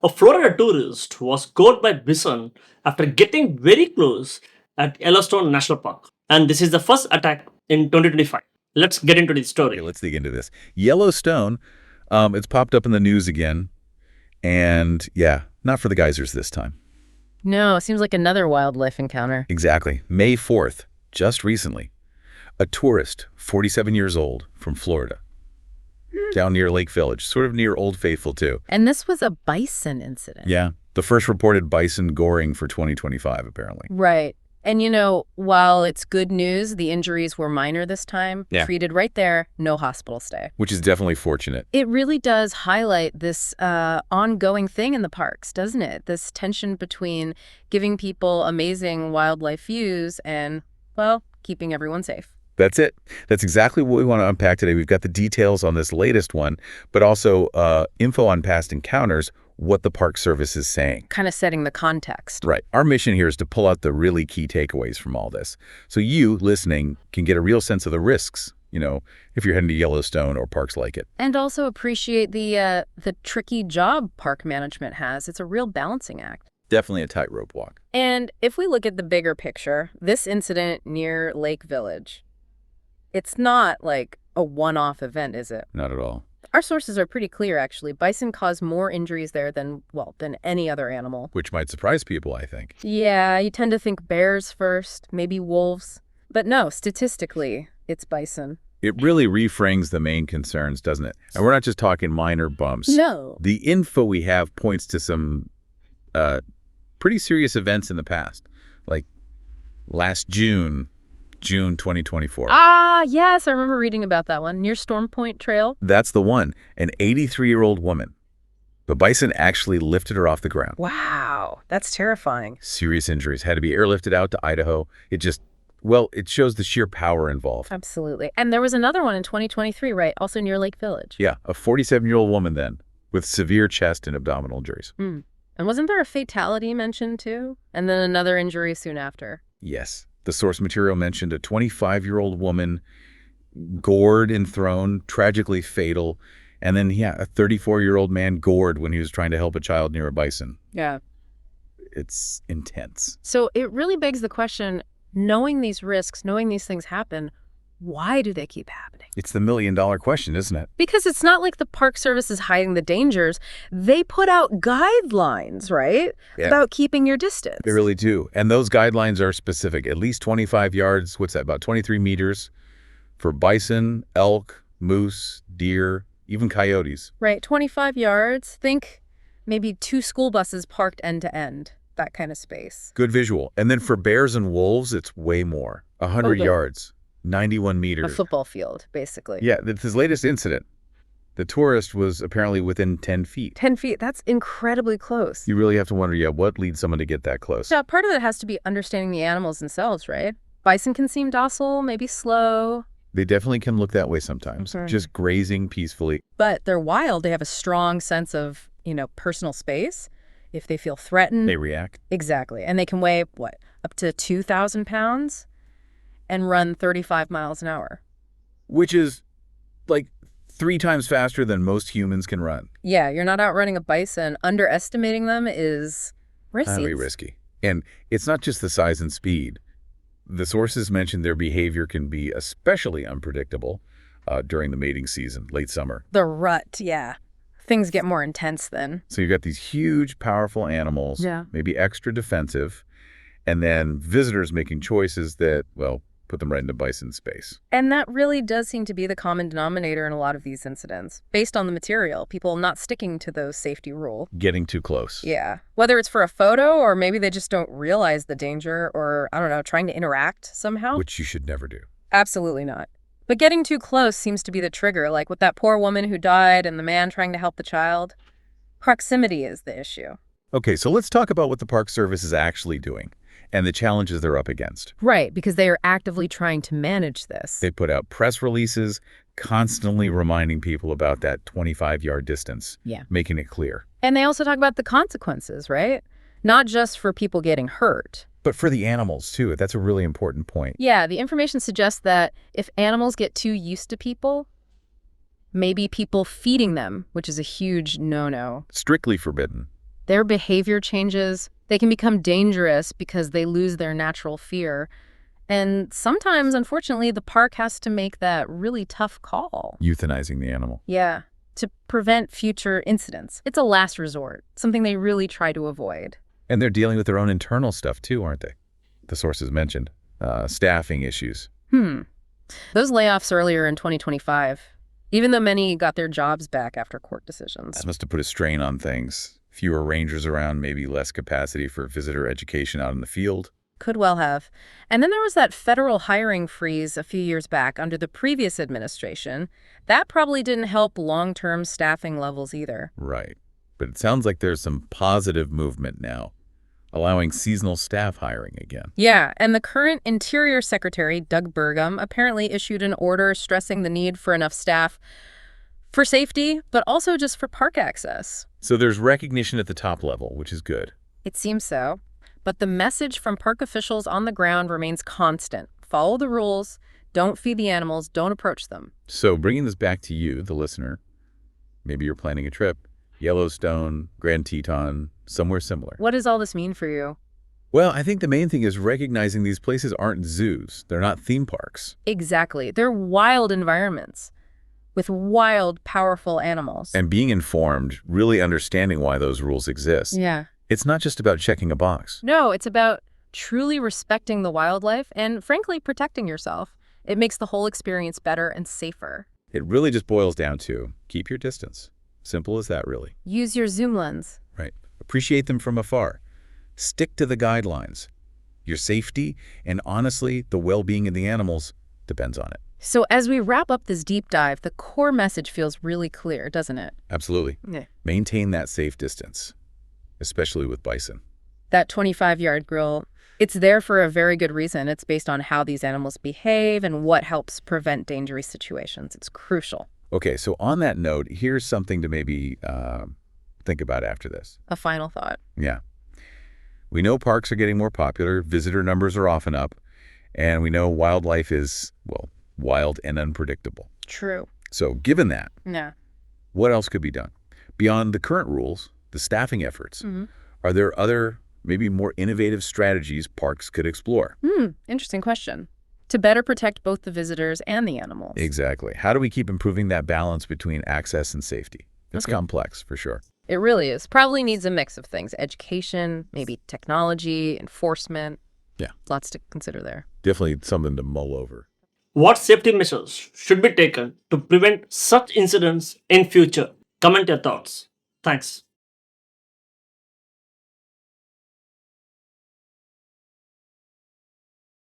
A Florida tourist was caught by bison after getting very close at Yellowstone National Park. And this is the first attack in 2025. Let's get into the Okay, story. let's dig into this. Yellowstone, it's popped up in the news again. And yeah, not for the geysers this time. No, seems like another wildlife encounter. Exactly. May 4th, just recently, a tourist, 47 years old, from Florida, down near Lake Village, sort of near Old Faithful, too. And this was a bison incident. Yeah, the first reported bison goring for 2025, apparently. Right. And while it's good news, the injuries were minor this time, Yeah. treated right there, no hospital stay. Which is definitely fortunate. It really does highlight this ongoing thing in the parks, doesn't it? This tension between giving people amazing wildlife views and, well, keeping everyone safe. That's it. That's exactly what we want to unpack today. We've got the details on this latest one, but also info on past encounters, what the Park Service is saying. Kind of setting the context. Right. Our mission here is to pull out the really key takeaways from all this. So you, listening, can get a real sense of the risks, if you're heading to Yellowstone or parks like it. And also appreciate the tricky job park management has. It's a real balancing act. Definitely a tightrope walk. And if we look at the bigger picture, this incident near Lake Village, it's not like a one-off event, is it? Not at all. Our sources are pretty clear, actually. Bison cause more injuries there than any other animal. Which might surprise people, I think. Yeah, you tend to think bears first, maybe wolves. But no, statistically, it's bison. It really reframes the main concerns, doesn't it? And we're not just talking minor bumps. No. The info we have points to some pretty serious events in the past, like last June 2024. Ah, yes, I remember reading about that one. Near Storm Point Trail. That's the one. An 83-year-old woman. The bison actually lifted her off the ground. Wow, that's terrifying. Serious injuries. Had to be airlifted out to Idaho. It shows the sheer power involved. Absolutely. And there was another one in 2023, right? Also near Lake Village. Yeah, a 47-year-old woman then with severe chest and abdominal injuries. And wasn't there a fatality mentioned too? And then another injury soon after. Yes. The source material mentioned a 25-year-old woman gored and thrown, tragically fatal. And then, a 34-year-old man gored when he was trying to help a child near a bison. Yeah. It's intense. So it really begs the question, knowing these risks, knowing these things happen, why do they keep happening? It's the million-dollar question, isn't it? Because it's not like the Park Service is hiding the dangers. They put out guidelines, right? Yeah. About keeping your distance. They really do. And those guidelines are specific. At least 25 yards, what's that, about 23 meters for bison, elk, moose, deer, even coyotes. Right, 25 yards. Think maybe 2 school buses parked end to end, that kind of space. Good visual. And then for bears and wolves, it's way more. 100 yards, 91 A meters. football field, basically. Yeah, this latest incident, the tourist was apparently within 10 feet. 10 feet, that's incredibly close. You really have to wonder, what leads someone to get that close? Yeah, part of it has to be understanding the animals themselves, right? Bison can seem docile, maybe slow. They definitely can look that way sometimes, just grazing peacefully. But they're wild. They have a strong sense of, personal space. If they feel threatened. They react. Exactly. And they can weigh, up to 2,000 pounds and run 35 miles an hour. Which is like 3 times faster than most humans can run. Yeah, you're not outrunning a bison. Underestimating them is risky. Highly risky. And it's not just the size and speed. The sources mentioned their behavior can be especially unpredictable during the mating season, late summer. The rut, yeah. Things get more intense then. So you've got these huge, powerful animals, maybe extra defensive, and then visitors making choices that, put them right into bison space. And that really does seem to be the common denominator in a lot of these incidents, based on the material, people not sticking to those safety rules. Getting too close. Yeah. Whether it's for a photo or maybe they just don't realize the danger or, I don't know, trying to interact somehow. Which you should never do. Absolutely not. But getting too close seems to be the trigger, like with that poor woman who died and the man trying to help the child. Proximity is the issue. Okay, so let's talk about what the Park Service is actually doing and the challenges they're up against. Right, because they are actively trying to manage this. They put out press releases, constantly reminding people about that 25-yard distance, making it clear. And they also talk about the consequences, right? Not just for people getting hurt. But for the animals, too. That's a really important point. Yeah, the information suggests that if animals get too used to people, maybe people feeding them, which is a huge no-no. Strictly forbidden. Their behavior changes. They can become dangerous because they lose their natural fear. And sometimes, unfortunately, the park has to make that really tough call. Euthanizing the animal. Yeah, to prevent future incidents. It's a last resort, something they really try to avoid. And they're dealing with their own internal stuff too, aren't they? The sources mentioned. Staffing issues. Those layoffs earlier in 2025, even though many got their jobs back after court decisions. That must have put a strain on things. Fewer rangers around, maybe less capacity for visitor education out in the field. Could well have. And then there was that federal hiring freeze a few years back under the previous administration. That probably didn't help long-term staffing levels either. Right. But it sounds like there's some positive movement now, allowing seasonal staff hiring again. Yeah, and the current Interior Secretary, Doug Burgum, apparently issued an order stressing the need for enough staff for safety, but also just for park access. So there's recognition at the top level, which is good. It seems so. But the message from park officials on the ground remains constant. Follow the rules, don't feed the animals, don't approach them. So bringing this back to you, the listener, maybe you're planning a trip, Yellowstone, Grand Teton, somewhere similar. What does all this mean for you? Well, I think the main thing is recognizing these places aren't zoos. They're not theme parks. Exactly. They're wild environments with wild, powerful animals. And being informed, really understanding why those rules exist. Yeah. It's not just about checking a box. No, it's about truly respecting the wildlife and, frankly, protecting yourself. It makes the whole experience better and safer. It really just boils down to keep your distance. Simple as that, really. Use your zoom lens. Right. Appreciate them from afar. Stick to the guidelines. Your safety and, honestly, the well-being of the animals depends on it. So as we wrap up this deep dive, the core message feels really clear, doesn't it? Absolutely. Yeah. Maintain that safe distance, especially with bison. That 25-yard grill, it's there for a very good reason. It's based on how these animals behave and what helps prevent dangerous situations. It's crucial. Okay, so on that note, here's something to maybe think about after this. A final thought. Yeah. We know parks are getting more popular, visitor numbers are often up, and we know wildlife is, well, wild and unpredictable. True. So given that, Yeah. what else could be done? Beyond the current rules, the staffing efforts, are there other, maybe more innovative strategies parks could explore? Interesting question. To better protect both the visitors and the animals. Exactly. How do we keep improving that balance between access and safety? It's complex, for sure. It really is. Probably needs a mix of things. Education, maybe technology, enforcement. Yeah. Lots to consider there. Definitely something to mull over. What safety measures should be taken to prevent such incidents in future? Comment your thoughts. Thanks.